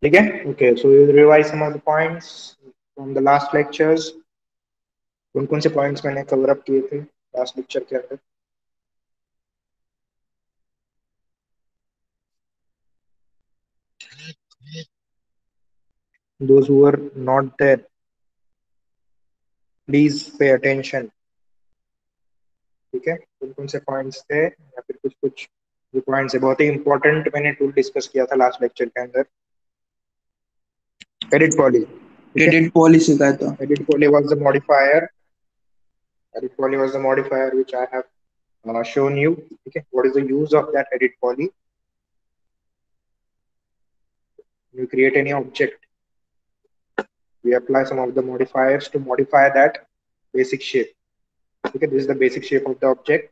ठीक है। Okay, so you revise some of the points from the last lectures. कौन कौन से पॉइंट्स मैंने कवर अप किए थे लास्ट लेक्चर के अंदर? Those who were not there, please pay attention। ठीक है, कौन कौन से पॉइंट्स थे या फिर कुछ कुछ जो पॉइंट्स है बहुत ही इंपॉर्टेंट, मैंने टूल डिस्कस किया था लास्ट लेक्चर के अंदर। एडिट पॉली, ठीक है। क्रेडिट पॉलिसी का था। Edit poly was the modifier. Edit poly was the modifier which I have shown you. Okay, what is the use of that edit poly? You create any object, we apply some of the modifiers to modify that basic shape. Okay, this is the basic shape of the object.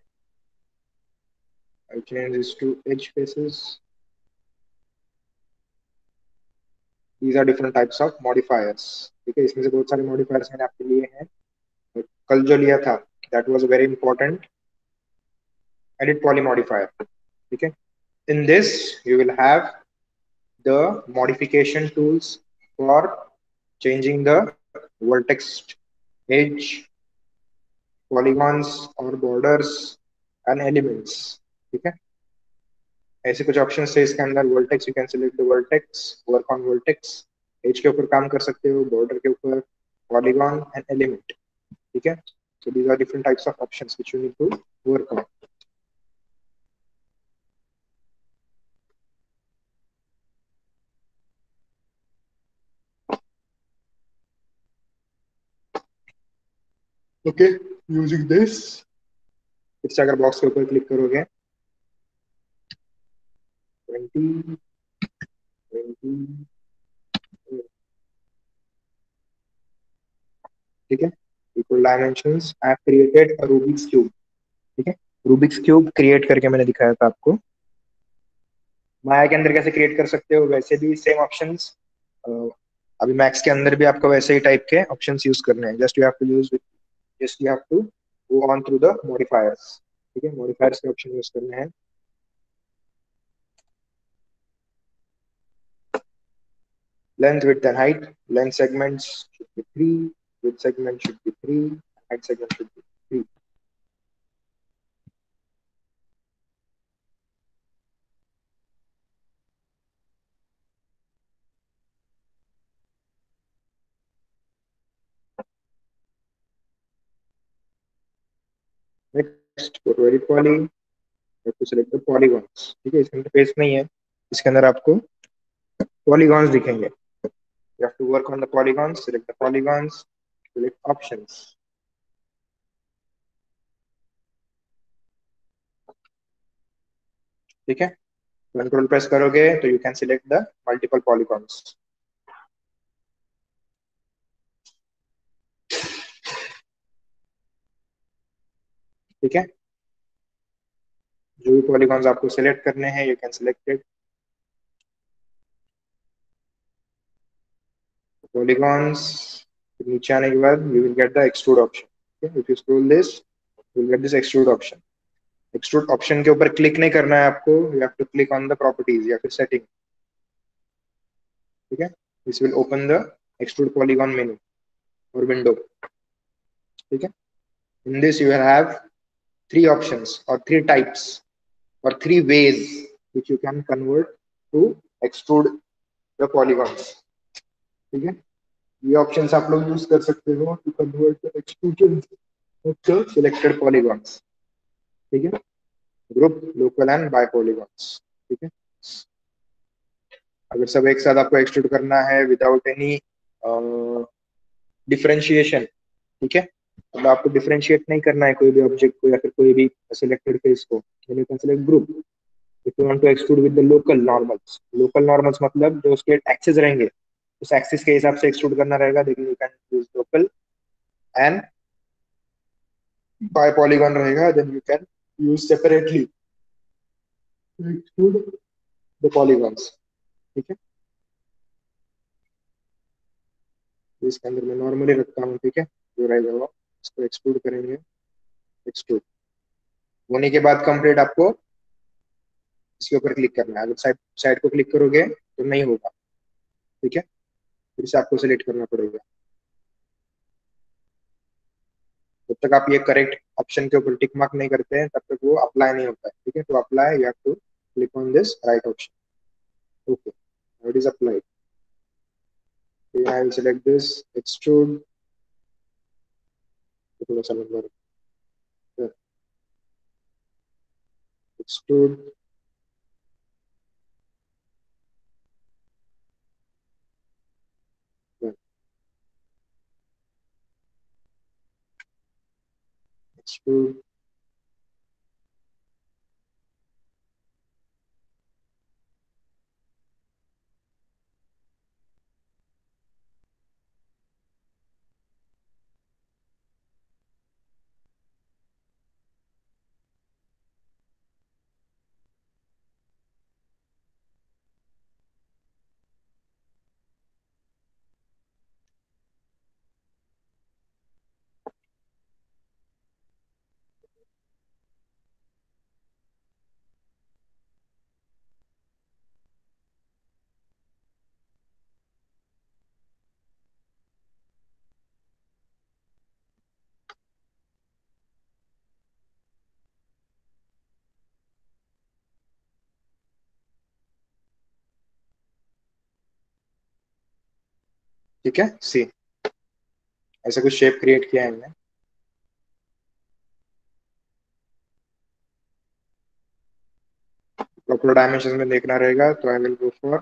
I change this to edge faces. These are different types of modifiers. ठीक है, इसमें से बहुत सारे modifiers मैंने आपके लिए हैं। और कल जो लिया था that was a very important edit poly modifier। ठीक है, in this you will have the modification tools for changing the vertex, edge, polygons और borders and elements। ठीक है, ऐसे कुछ ऑप्शन है इसके अंदर। Vertex, you can select the vertex, work on vertex. Edge के ऊपर काम कर सकते हो, बॉर्डर के ऊपर, पॉलीगॉन एंड एलिमेंट। ठीक है, so these are different types of options which you need to work on. Okay, using this, फिर से अगर बॉक्स के ऊपर क्लिक करोगे 20 20, ठीक है, equal dimensions, I have created a Rubik's cube. ठीक है, रूबिक्स क्यूब क्रिएट करके मैंने दिखाया था आपको। माया के अंदर कैसे क्रिएट कर सकते हो, वैसे भी सेम ऑप्शंस अभी मैक्स के अंदर भी आपको वैसे ही टाइप के ऑप्शंस यूज करने हैं। Just you have to use, just you have to go on through the modifiers. ठीक है, मॉडिफायर्स के ऑप्शन यूज करने हैं। Length, width and height. Length segments should be 3, width segment should be 3, height segment should be 3। Next, go to edit poly, you have to select the polygons। ठीक है, इसके अंदर face नहीं है, इसके अंदर आपको polygons दिखेंगे। You have to work on the polygons, select the polygons, select options। ठीक है, कंट्रोल प्रेस करोगे तो you can select the multiple polygons. ठीक है, जो भी पॉलीगॉन्स आपको सिलेक्ट करने हैं you can select it. Polygons नीचे आने के बाद you will get the extrude option. If you scroll this you will get this extrude option. Extrude option के ऊपर क्लिक नहीं करना है आपको, you have to click on the properties या फिर सेटिंग। ठीक है, this will open the extrude polygon मेनू और विंडो। ठीक है, in this you have three options और थ्री टाइप्स और three ways which you can convert to extrude the polygons। ठीक है, ये ऑप्शंस आप लोग यूज कर सकते हो to convert the extrusion of the selected polygons. ठीक है, group, local and by polygons. ठीक है, अगर सब एक साथ आपको एक्सट्रूड करना है विदाउट एनी डिफरेंशिएशन, ठीक है, मतलब आपको डिफरेंशिएट नहीं करना है कोई भी ऑब्जेक्ट को या फिर कोई भी सिलेक्टेड फेस को, then you can select group। If you want to extrude with the local normals मतलब जो उसके एक्सिस रहेंगे उस एक्सिस के हिसाब से एक्सट्रूड करना रहेगा, लेकिन you can use local and by polygon रहेगा, then you can use separately to extrude the polygons. ठीक है, तो इसके अंदर मैं नॉर्मली रखता हूँ। ठीक है, जो रहेगा वो इसको एक्सट्रूड करेंगे। एक्सट्रूड होने के बाद कंप्लीट आपको इसके ऊपर क्लिक करना है। अगर साइड साइड को क्लिक करोगे तो नहीं होगा। ठीक है, फिर से आपको सिलेक्ट करना पड़ेगा। जब तक आप ये करेक्ट ऑप्शन के ऊपर टिक मार्क नहीं करते हैं तब तक वो अप्लाई नहीं होता है। ठीक है, तो apply you have to click on this right option. Okay, it is applied. I will select this extrude, थोड़ा सा लंबा एक्सट्रूड, एक्सट्रूड। ठीक है, सी ऐसा कुछ शेप क्रिएट किया है हमने। प्रॉपर डायमेंशन में देखना रहेगा तो I will go for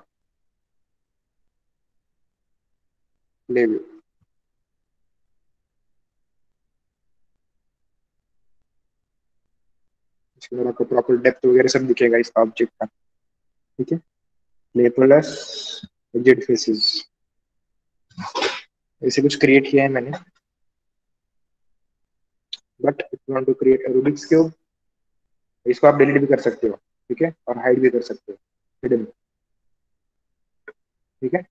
play view. इसके अंदर आपको प्रॉपर डेप्थ वगैरह सब दिखेगा इस ऑब्जेक्ट का। ठीक है, प्ले प्लस एग्जिट फेसेस, ऐसे कुछ क्रिएट किया है मैंने। But if you want to create Rubik's cube, इसको आप डिलीट भी कर सकते हो। ठीक है, और हाइड भी कर सकते हो हिडन। ठीक है,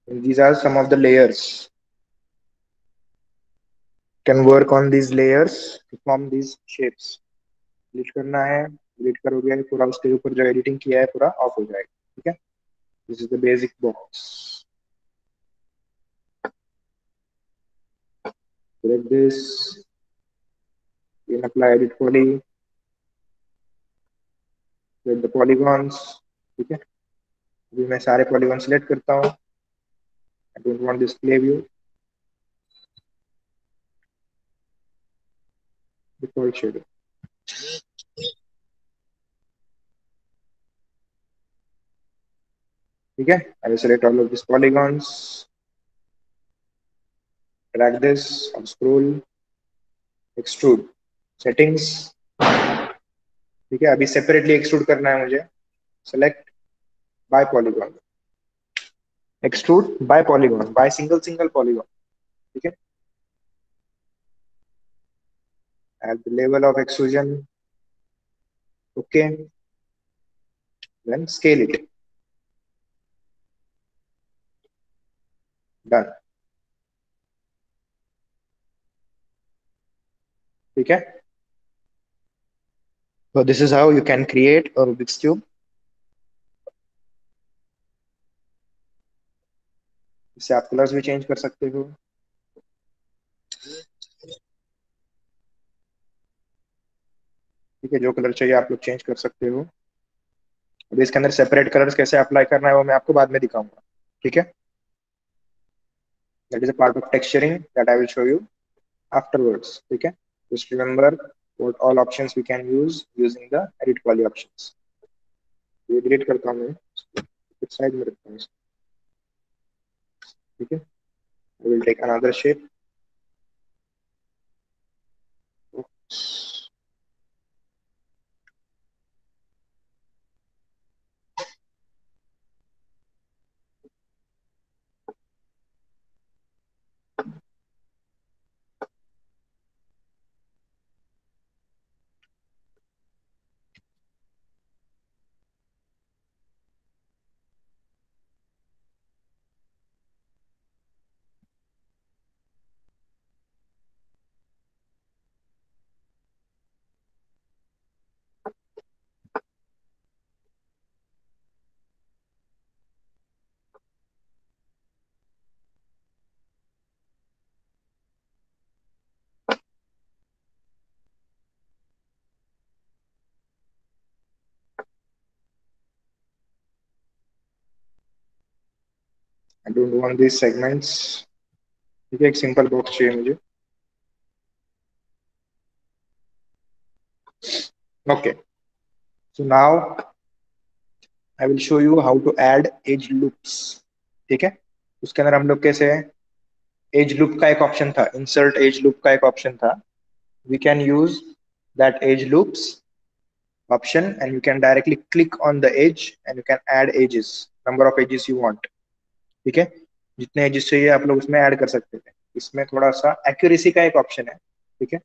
these are some of the layers, can work on these layers to form these shapes। Delete करना है, डिलीट करोगे पूरा उसके ऊपर जो एडिटिंग किया है पूरा ऑफ हो जाएगा। ठीक है, this is the basic box. select this, then apply edit poly, select the polygons। ठीक है, अभी मैं सारे पॉलीगॉन सिलेक्ट करता हूँ। I don't want this play view, default shadow. ठीक है, I will select all of this polygons, drag this और स्क्रॉल, एक्सट्रूड, सेटिंग्स। ठीक है, अभी सेपरेटली एक्सट्रूड करना है मुझे। Select by polygon, extrude by polygon, by single single polygon. ठीक है, at the level of extrusion, okay, then scale it, done। ठीक है, so this is how you can create a Rubik's cube। इससे आप colours भी change कर सकते हो। ठीक है, जो कलर चाहिए आप लोग चेंज कर सकते हो। अभी इसके अंदर सेपरेट कलर्स कैसे अप्लाई करना है वो मैं आपको बाद में दिखाऊंगा। ठीक है, that is a part of texturing that I will show you afterwards. ठीक है, just remember what all options we can use using the edit poly options। ये डिलीट करता हूँ मैं, कुछ साइड में रखता हूँ इसको। ठीक है, I will take another shape। I don't want this segments. ठीक है, एक सिंपल बॉक्स चाहिए मुझे। Okay, so now I will show you how to add edge loops. ठीक है, उसके अंदर हम लोग कैसे, एज लूप का एक ऑप्शन था, इंसर्ट एज लूप का एक ऑप्शन था। We can use that edge loops option and you can directly click on the edge and you can add edges, number of edges you want। ठीक है, जितने edges चाहिए आप लोग उसमें ऐड कर सकते थे। इसमें थोड़ा सा एक्यूरेसी का एक ऑप्शन है। ठीक है,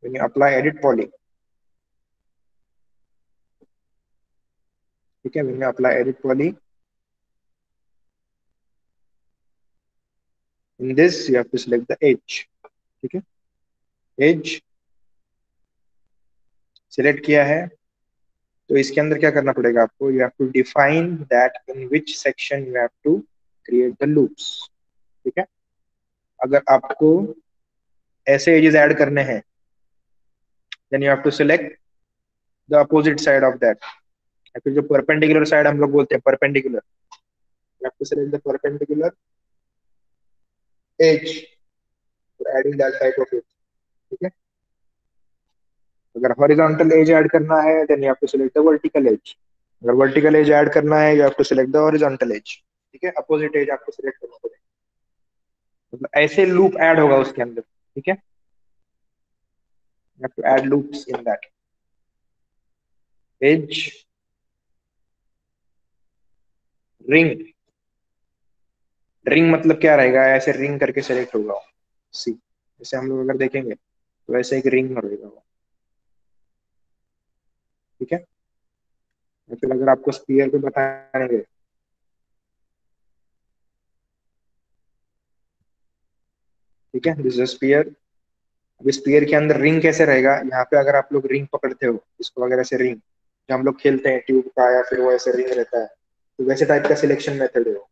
when you apply edit poly, ठीक है, when you apply edit poly, in this you have to select the edge। ठीक है, edge सिलेक्ट किया है, तो इसके अंदर क्या करना पड़ेगा आपको, you have to define that in which section you have to create the loops. ठीक है, अगर आपको ऐसे एजेस ऐड करने हैं, then you have to select the opposite side of that, या फिर जो परपेंडिकुलर साइड हम लोग बोलते हैं perpendicular, you have to select the perpendicular edge for adding that type of edge. ठीक है, अगर हॉरिजॉन्टल एज ऐड करना है then you have to select the vertical edge. अगर वर्टिकल एज ऐड करना है you have to select the horizontal edge. ठीक है, अपोजिट एज आपको सिलेक्ट करना पड़ेगा, मतलब ऐसे लूप ऐड होगा उसके अंदर। ठीक है, you have to add loops in that edge ring. Ring मतलब क्या रहेगा, ऐसे रिंग करके सेलेक्ट होगा। सी, जैसे हम लोग अगर देखेंगे तो ऐसे एक रिंग रहेगा वो। ठीक है, या फिर अगर आपको स्पीयर पे बताएंगे, ठीक है, दिस इज स्पीयर। अब स्पीयर के अंदर रिंग कैसे रहेगा, यहाँ पे अगर आप लोग रिंग पकड़ते हो, इसको अगर ऐसे रिंग जो हम लोग खेलते हैं ट्यूब का, या फिर वो ऐसे रिंग रहता है, तो वैसे टाइप का सिलेक्शन मेथड है वो।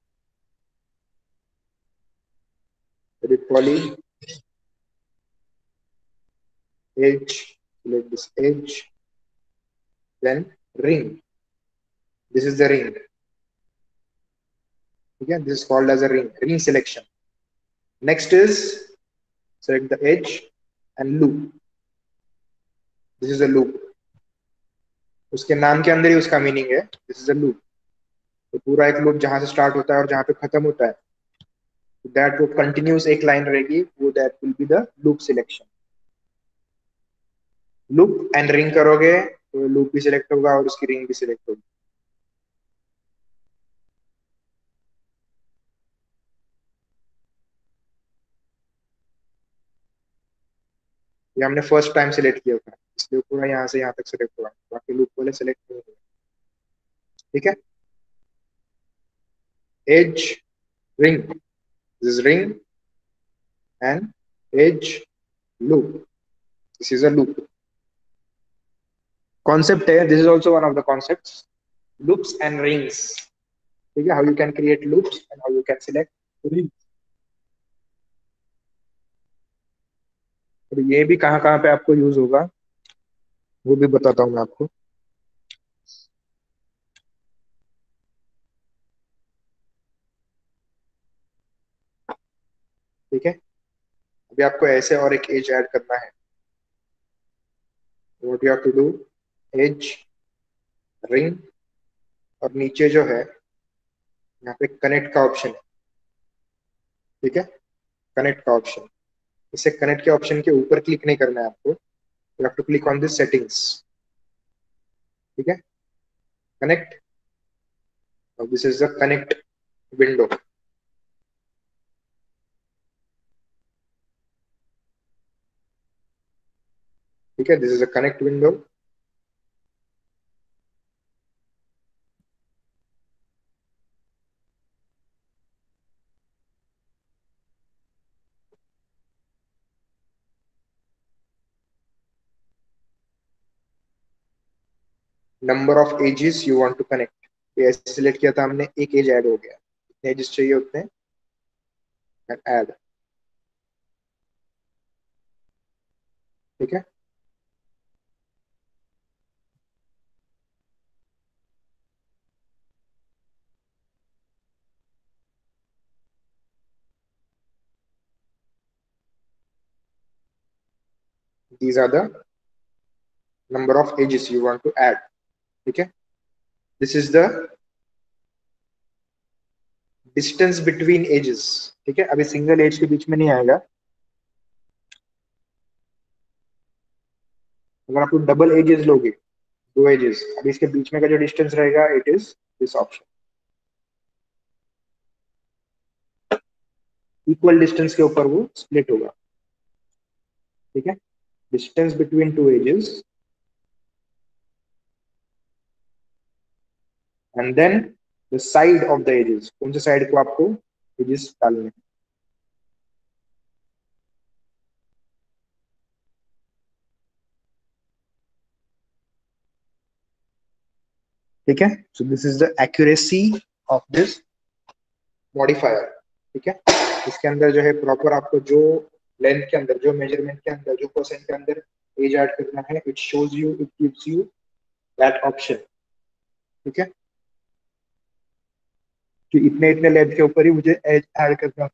Edit poly, edge, select this edge, then ring, this is the ring। ठीक है, this is called as a ring selection। next is select the edge and loop, this is a loop। उसके नाम के अंदर ही उसका meaning है, this is a loop. तो पूरा एक लूप जहां से स्टार्ट होता है और जहां पे खत्म होता है, दैट वो कंटिन्यूस एक लाइन रहेगी, वो that will be the loop selection. Loop and ring करोगे तो लूप भी सिलेक्ट होगा और उसकी रिंग भी सिलेक्ट होगी। ये हमने फर्स्ट टाइम सिलेक्ट किया था, इसलिए पूरा यहाँ से यहाँ तक सिलेक्ट हुआ, बाकी लूप वाले सिलेक्ट नहीं हुए। ठीक है, edge ring, this is ring and edge loop, this is a loop. Concept है, this is also one of the concepts, loops and rings. ठीक है, how you can create loops and how you can select ring. और ये भी कहाँ कहाँ पे आपको यूज होगा वो भी बताता हूँ मैं आपको। ठीक है, अभी आपको ऐसे और एक एज ऐड करना है। What you have to do, edge, ring, और नीचे जो है यहाँ पे कनेक्ट का ऑप्शन है। ठीक है, कनेक्ट का ऑप्शन, इसे कनेक्ट के ऑप्शन के ऊपर क्लिक नहीं करना है आपको, you have to click on this settings. ठीक है, कनेक्ट, और this is the connect window. ठीक है, this is a connect window. Number of edges you want to connect, ये ऐसे सिलेक्ट किया था हमने, एक एज ऐड हो गया, जितने एजेस चाहिए उतने ऐड। ठीक है, these are the number of edges you want to add. ठीक है. This is the distance between edges. ठीक है. अभी सिंगल एज के बीच में नहीं आएगा. अगर आप डबल एजेस लोगे, दो एजेस, अभी इसके बीच में का जो डिस्टेंस रहेगा, it is this option. Equal distance के ऊपर वो स्प्लिट होगा. ठीक है. Distance between two edges and then the side of the edges. कौन से साइड को आपको एजेस डालने हैं. ठीक है. So this is the accuracy of this modifier. ठीक है. इसके अंदर जो है प्रॉपर आपको जो लेंथ के अंदर, जो मेजरमेंट के अंदर, जो परसेंट के अंदर एज ऐड करना है, it shows you, it gives you that option. ठीक है. कि इतने इतने लेंथ के ऊपर ही मुझे एज ऐड करना.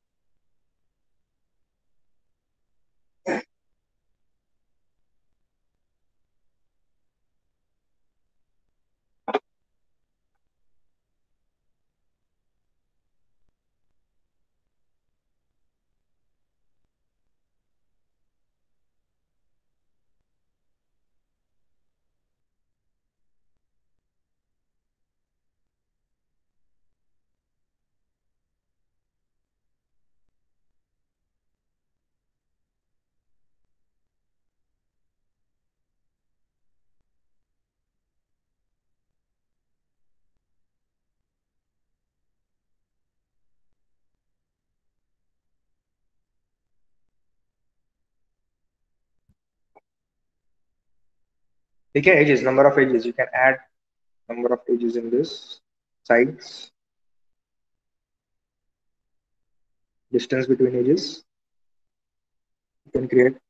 ठीक है. Edges, number of edges, you can add number of edges in this sides, distance between edges, you can create.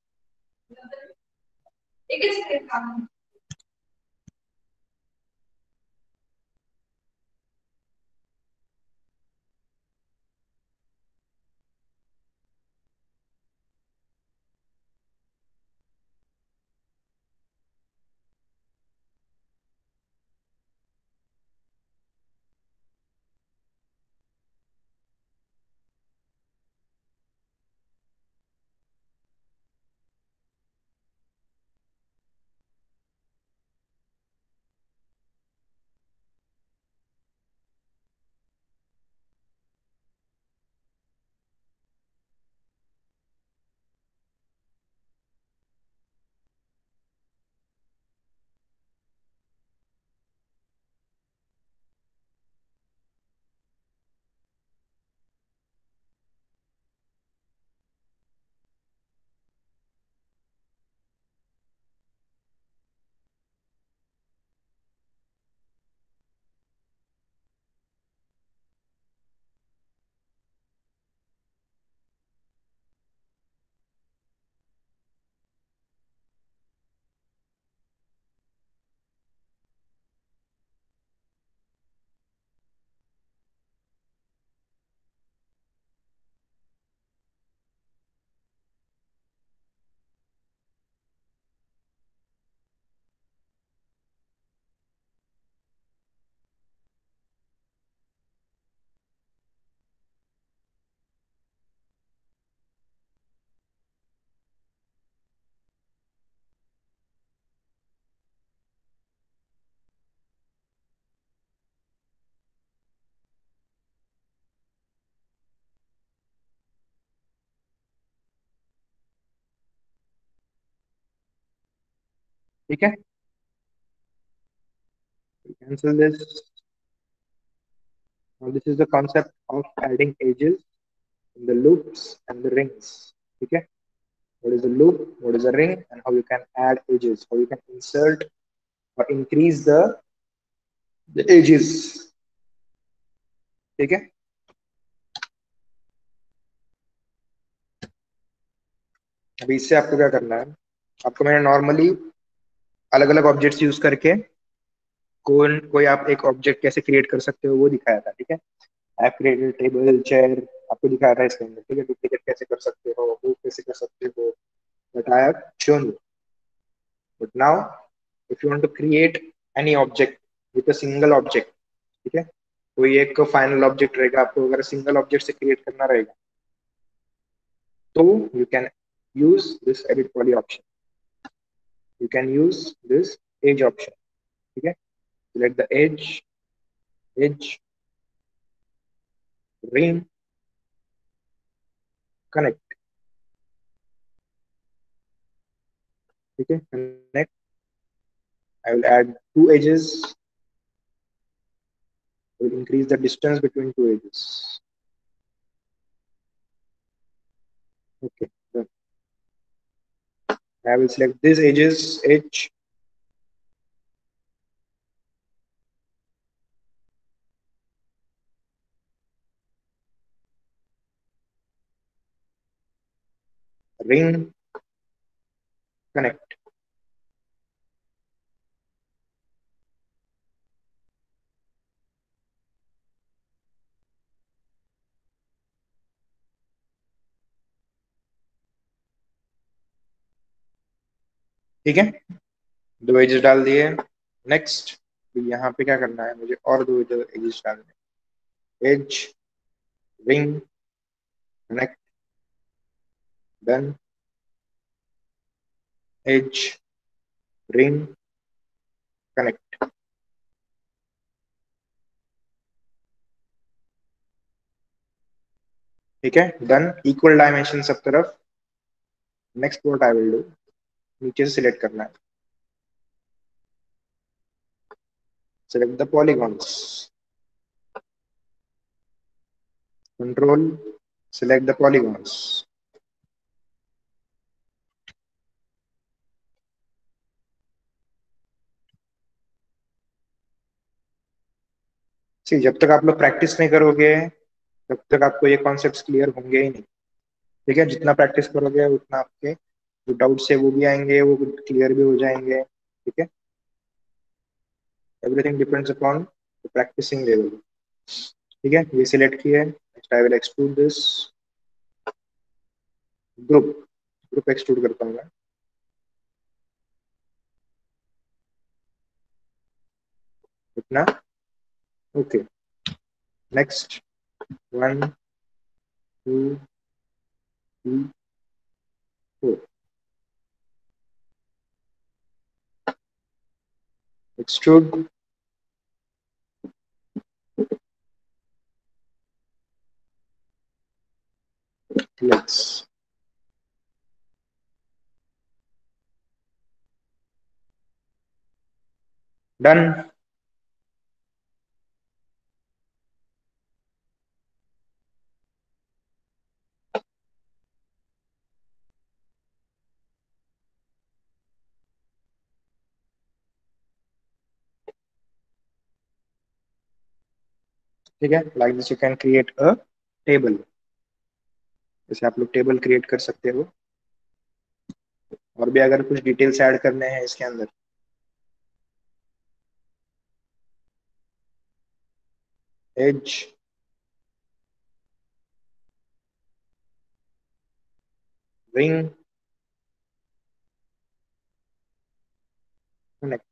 ठीक है. Cancel this. Now this is the concept of adding edges in the loops and the rings. ठीक है. What is a loop, what is a ring, and how you can add edges, how you can insert or increase the edges. ठीक है. अभी इससे आपको क्या करना है, आपको मैंने नॉर्मली अलग अलग ऑब्जेक्ट्स यूज करके कोई आप एक ऑब्जेक्ट कैसे क्रिएट कर सकते हो वो दिखाया था. ठीक है. ऐप क्रिएटेड टेबल चेयर आपको दिखाया था इसके अंदर. ठीक है. डुप्लीकेट कैसे कर सकते हो, मूव कैसे कर सकते हो, but I have shown you. But now, if you want to create any object with a single object, ठीक है, कोई एक फाइनल ऑब्जेक्ट रहेगा, आपको अगर सिंगल ऑब्जेक्ट से क्रिएट करना रहेगा, तो you can use this edit poly option, you can use this edge option, ठीक है. Select the edge, ring, connect, ठीक है. Connect, I will add two edges, I will increase the distance between two edges. Okay, done. I will select this edge, ring, connect. ठीक है, दो edges डाल दिए. Next, यहाँ पे क्या करना है मुझे, और दो एजेस डालने. Edge, ring, connect, done. Edge, ring, connect. ठीक है, डन. इक्वल डायमेंशन सब तरफ. Next what I will do, नीचे से सिलेक्ट करना है. Select the polygons. Control, select the polygons. सी, जब तक आप लोग प्रैक्टिस नहीं करोगे तब तक आपको ये कॉन्सेप्ट्स क्लियर होंगे ही नहीं. ठीक है, जितना प्रैक्टिस करोगे उतना आपके जो डाउट्स है वो भी आएंगे, वो क्लियर भी हो जाएंगे. ठीक है, everything depends upon the practising level. ठीक है, ये सिलेक्ट किया है. Next I will extrude this. Group, group extrude करता हूँ मैं. इतना. Okay, next. 1 2 3 4. Extrude. Let's. Done. ठीक है, like this you can create a table. जैसे आप लोग टेबल क्रिएट कर सकते हो. और भी अगर कुछ डिटेल्स ऐड करने हैं इसके अंदर. Edge, ring, connect.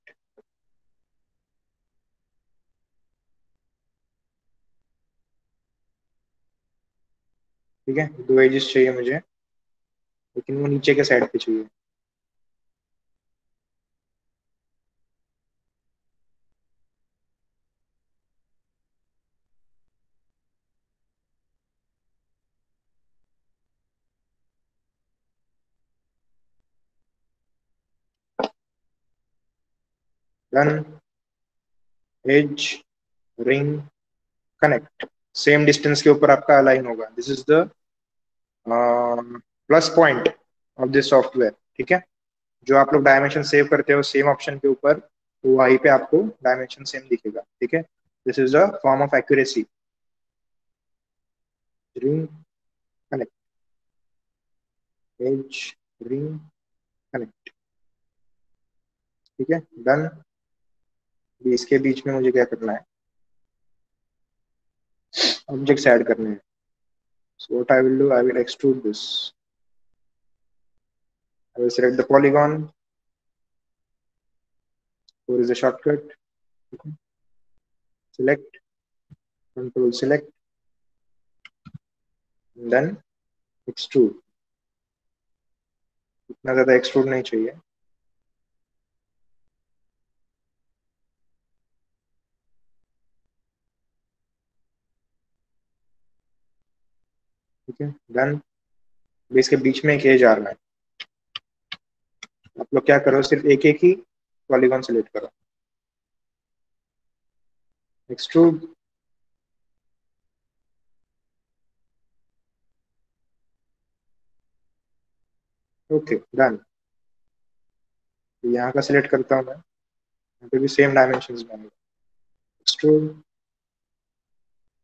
ठीक है, दो एजेस चाहिए मुझे, लेकिन वो नीचे के साइड पे चाहिए. Done. Edge, ring, connect. Same distance के ऊपर आपका अलाइन होगा. This is the plus point of this software. ठीक है, जो आप लोग डायमेंशन सेव करते हो सेम ऑप्शन के ऊपर, तो वहीं पे आपको डायमेंशन सेम दिखेगा. ठीक है, this is a form of accuracy. Ring, connect. Edge, ring, connect. ठीक है, डन. इसके बीच में मुझे क्या करना है, ऑब्जेक्ट्स ऐड करने हैं. So what I will do, I will extrude this. I will select the polygon. 4 is a shortcut. Okay. Select, control select, and then extrude. इतना ज्यादा एक्सट्रूड नहीं चाहिए. ठीक है, डन. इसके बीच में एक एज आ रहा है. आप लोग क्या करो, सिर्फ एक एक ही पॉलीगॉन सेलेक्ट करो. एक्सट्रूड. Okay, done. यहाँ का सिलेक्ट करता हूँ मैं. यहाँ पे भी सेम डायमेंशन में. एक्सट्रूड.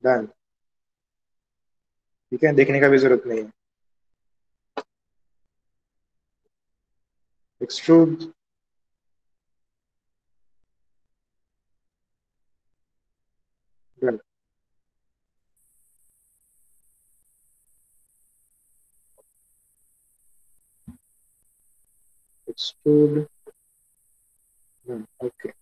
डन. ठीक है, देखने का भी जरूरत नहीं है. Extrude. Done. Extrude. Done. Okay.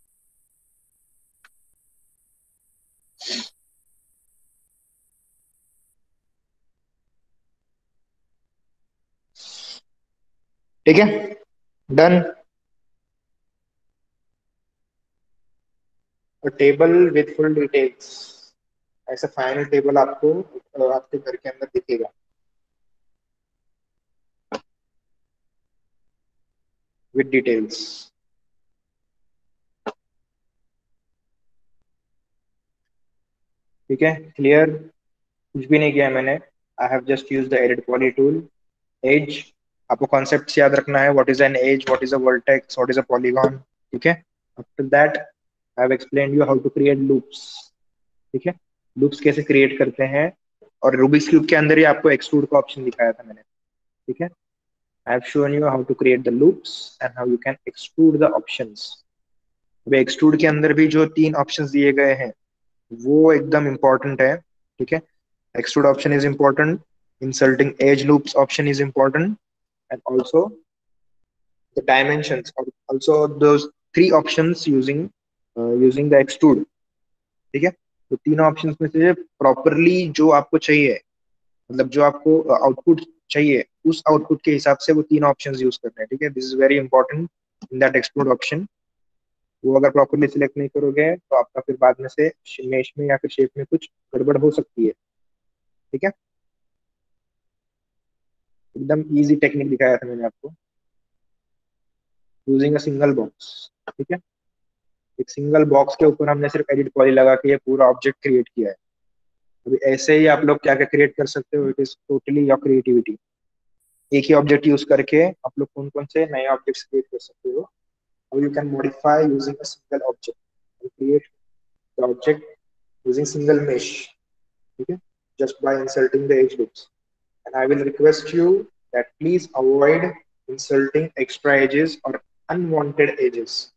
ठीक है, done. Table with full details. ऐसा फाइनल टेबल आपको आपके घर के अंदर दिखेगा विद डिटेल्स. ठीक है, क्लियर. कुछ भी नहीं किया मैंने. I have just use the edit poly tool. Edge. आपको कॉन्सेप्ट याद रखना है. What is an edge, what is a vertex, what is a polygon. ठीक है. After that I have explained you how to create loops. ठीक है, loops कैसे create करते हैं. और रूबिक्स क्यूब के अंदर ही आपको एक्सट्रूड का ऑप्शन दिखाया था मैंने. ठीक है. I have shown you how to create the loops and how you can extrude the options. अब एक्सट्रूड के अंदर भी जो 3 ऑप्शंस दिए गए हैं वो एकदम इंपॉर्टेंट है. ठीक है. Extrude option is important. Inserting edge loops option is important, and also the dimensions. Also those 3 options using the extrude. ठीक है. तो तीनों ऑप्शंस में से प्रॉपरली जो आपको चाहिए, मतलब जो आपको आउटपुट चाहिए, उस आउटपुट के हिसाब से वो 3 ऑप्शंस यूज करने हैं. ठीक है. This is very important in that extrude option. वो अगर प्रॉपरली सिलेक्ट नहीं करोगे तो आपका फिर बाद में से मेश में या फिर शेप में कुछ गड़बड़ हो सकती है. ठीक है. एकदम इजी टेक्निक दिखाया था मैंने आपको. Using a single box. ठीक है. एक सिंगल बॉक्स के ऊपर हमने सिर्फ एडिट पॉली लगा के ये पूरा ऑब्जेक्ट क्रिएट किया है. अभी ऐसे ही आप लोग क्या क्या क्रिएट कर सकते हो. It is totally your creativity. एक ही ऑब्जेक्ट यूज करके आप लोग कौन कौन से नए ऑब्जेक्ट्स क्रिएट कर सकते हो. और you can modify using a single object. Create the object using single mesh. ठीक है. Just by inserting the edge loops. And I will request you that please avoid inserting extra edges और unwanted edges.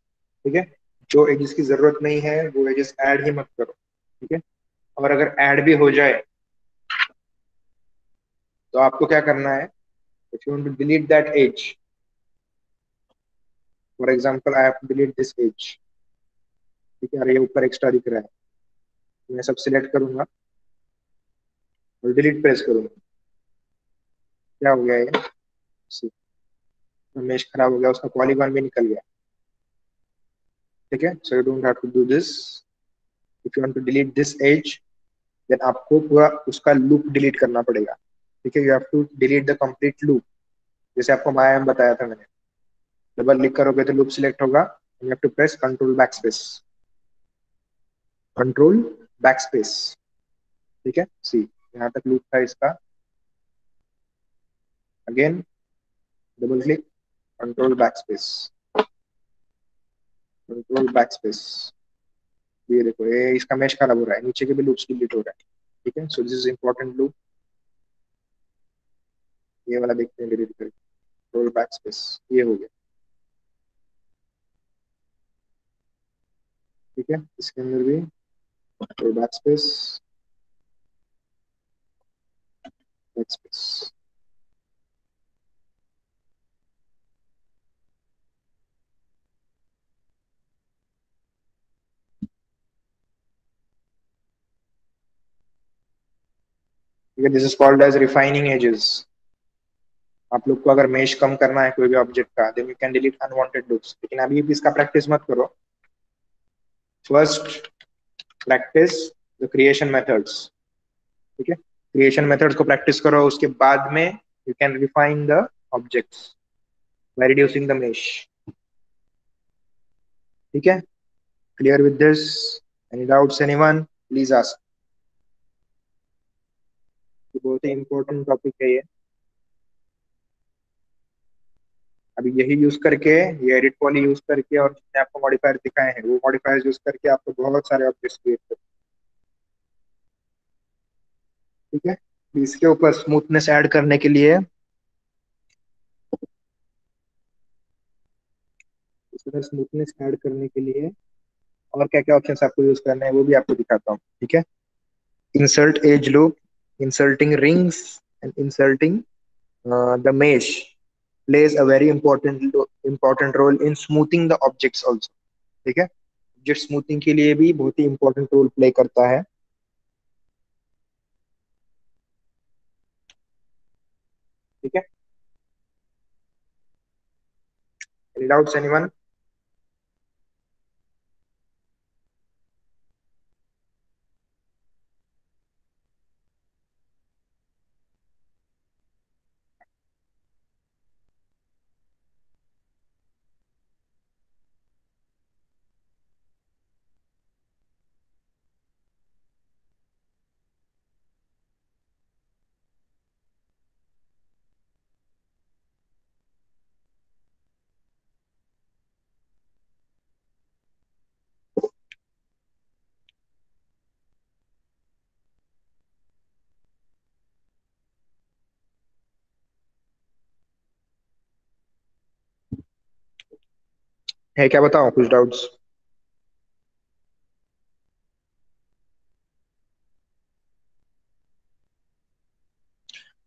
ठीक है. जो edges की जरूरत नहीं है वो एजेस ऐड ही मत करो. ठीक है. और अगर ऐड भी हो जाए तो आपको क्या करना है. If you want to delete that edge, for example I have to delete this edge. ठीक है. और ये ऊपर एक्स्ट्रा दिख रहा है. मैं सब सिलेक्ट करूंगा और डिलीट प्रेस करूंगा. क्या हो गया ये. मेश खराब हो गया, उसका पॉलीगॉन भी निकल गया. ठीक है. So you don't have to do this. If you want to delete this edge then आपको पूरा उसका लूप डिलीट करना पड़ेगा. ठीक है. You have to delete the complete loop. जैसे आपको माया में बताया था मैंने. डबल क्लिक करोगे तो लूप सिलेक्ट होगा. You have to press control backspace. Control backspace. ठीक है. सी, यहाँ तक लूप था इसका. Again double click, control backspace, control backspace. ये देखो, ये इसका मैच खराब हो रहा है. नीचे के भी लूप्स डिलीट हो रहा है. ठीक है. So this is important loop. ये वाला देखते हैं डिलीट करके. Control backspace. ये हो गया. ठीक है. इसके अंदर भी control backspace, backspace. ठीक है, this is called edge refining edges. आप लोग को अगर मेश कम करना है कोई भी ऑब्जेक्ट का, then you can delete unwanted loops, लेकिन अभी भी इसका प्रैक्टिस मत करो। First practice the creation methods. ठीक है, क्रिएशन मेथड्स को प्रैक्टिस करो, उसके बाद में you can refine the objects by reducing the mesh. ठीक है, clear with this? Any doubts anyone, please ask. बहुत ही इंपॉर्टेंट टॉपिक है ये। अभी यही यूज करके, ये एडिट पॉली यूज करके और जितने आपको मॉडिफायर दिखाए हैं वो मॉडिफायर्स यूज करके आपको बहुत सारे ऑब्जेक्ट्स क्रिएट कर। ठीक है, इसके ऊपर स्मूथनेस ऐड करने के लिए, इसके स्मूथनेस ऐड करने के लिए और क्या क्या ऑप्शंस आपको यूज करना है वो भी आपको दिखाता हूँ। ठीक है, insert as loop, inserting rings and inserting the mesh plays a very important role in smoothing the objects also। ठीक है, ऑब्जेक्ट स्मूथिंग के लिए भी बहुत ही इंपॉर्टेंट रोल प्ले करता है। ठीक है, एनी डाउट्स एनीवन? है क्या, बताओ कुछ डाउट्स?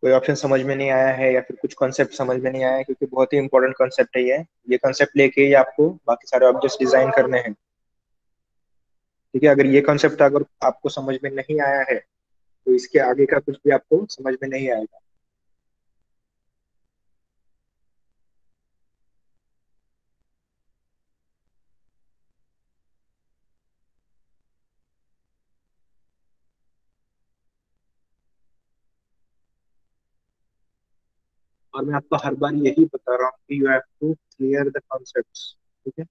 कोई ऑप्शन समझ में नहीं आया है या फिर कुछ कॉन्सेप्ट समझ में नहीं आया है? क्योंकि बहुत ही इंपॉर्टेंट कॉन्सेप्ट है ये कॉन्सेप्ट लेके ही आपको बाकी सारे ऑब्जेक्ट्स डिजाइन करने हैं। ठीक है, अगर ये कॉन्सेप्ट अगर आपको समझ में नहीं आया है तो इसके आगे का कुछ भी आपको समझ में नहीं आएगा। और मैं आपको हर बार यही बता रहा हूँ कि you have to clear the concepts. ठीक है,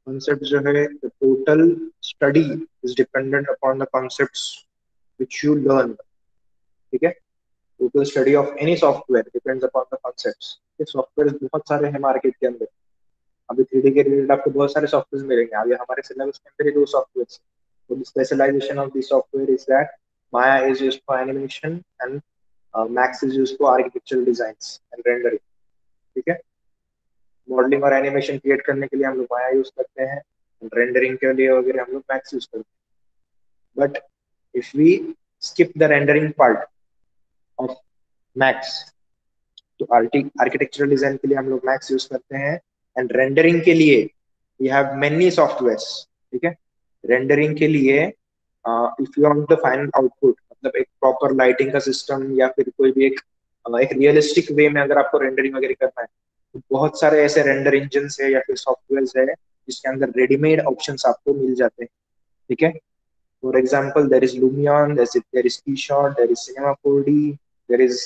कॉन्सेप्ट जो है, the total study is dependent upon the concepts which you learn. ठीक है, total study of any software depends upon the concepts. Software बहुत सारे हैं मार्केट के अंदर। अभी 3D के रिलेटेड आपको बहुत सारे सॉफ्टवेयर मिलेंगे। अभी हमारे सिलेबस के अंदर ही दो सॉफ्टवेयर है। तो specialisation of this software is that Maya is used for animation and Max is used for architectural designs and rendering. ठीक है, मॉडलिंग और एनिमेशन क्रिएट करने के लिए हम लोग माया यूज करते हैं, रेंडरिंग के लिए वगैरह हम लोग मैक्स यूज करते हैं। But if we skip the rendering part of Max, तो आर्किटेक्चरल डिजाइन के लिए हम लोग मैक्स यूज करते हैं, एंड रेंडरिंग के लिए वी हैव मेनी सॉफ्टवेयर्स। ठीक है, रेंडरिंग के लिए if you want the final output, मतलब एक प्रॉपर लाइटिंग का सिस्टम या फिर कोई भी एक रियलिस्टिक वे में अगर आपको रेंडरिंग वगैरह करना है, तो बहुत सारे ऐसे रेंडर इंजन है या फिर सॉफ्टवेयर है जिसके अंदर रेडीमेड ऑप्शंस आपको मिल जाते हैं। ठीक है, for example there is Lumion, there is KeyShot, there is Cinema 4D, there is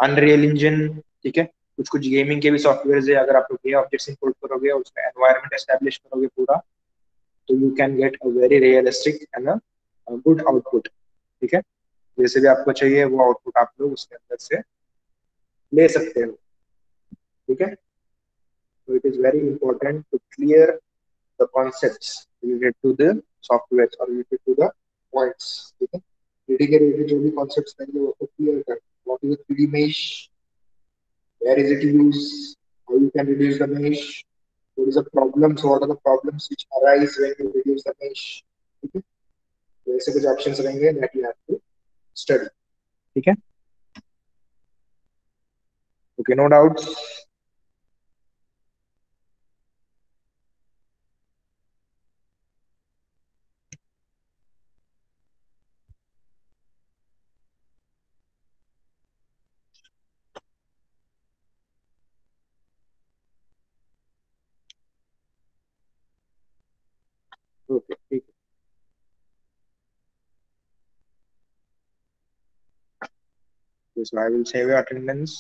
Unreal Engine. ठीक है, कुछ कुछ गेमिंग के भी सॉफ्टवेयर है। अगर आप लोग ये ऑब्जेक्ट्स इंपोर्ट करोगे और उसका एनवायरनमेंट एस्टेब्लिश करोगे पूरा, तो you can get a very realistic and a good output. ठीक है, जैसे भी आपको चाहिए वो आउटपुट आप लोग उसके अंदर से ले सकते हो। ठीक है, तो it is very important to clear the concepts related to the software और रिलेटेड टू द पॉइंट्स। ठीक है, 3D के रिलेटेड जो भी कॉन्सेप्ट्स रहेंगे वो क्लियर कर, what is 3D mesh, where is it used, how you can reduce the mesh, what is the problems, what are the problems which arise when you reduce the mesh। ठीक है, तो ऐसे कुछ options रहेंगे that you have to study. ठीक है, okay, no doubts. Okay ठीक है, so I will save your attendance.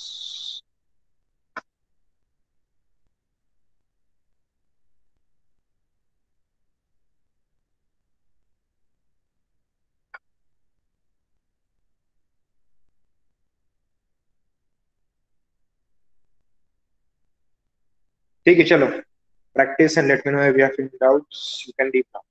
ठीक है चलो, practice and let me know if you have any doubts, you can leave now.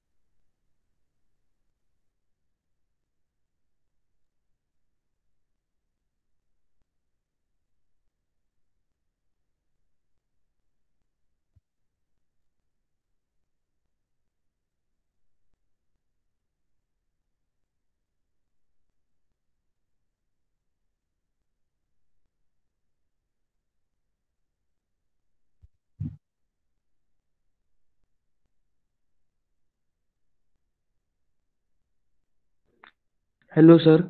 Hello sir.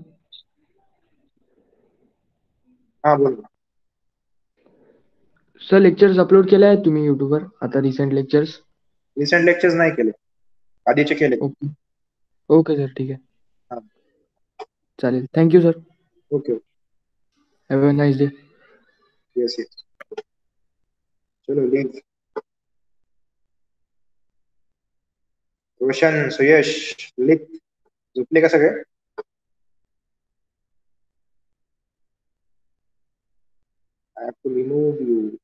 हाँ बोलो। Sir lectures upload केले आहेत तुम्ही युट्यूबवर आता रिसेंट लेक्चर्स? रिसेंट लेक्चर्स नाही केले, आधीचे केले. ओके. ओके सर, ठीक आहे. हाँ. चालेल. Thank you sir. Okay. Have a nice day. Yes yes. चलो लीव. रोशन, सुयश, लिख. झोपले का सगळे? I have to remove you.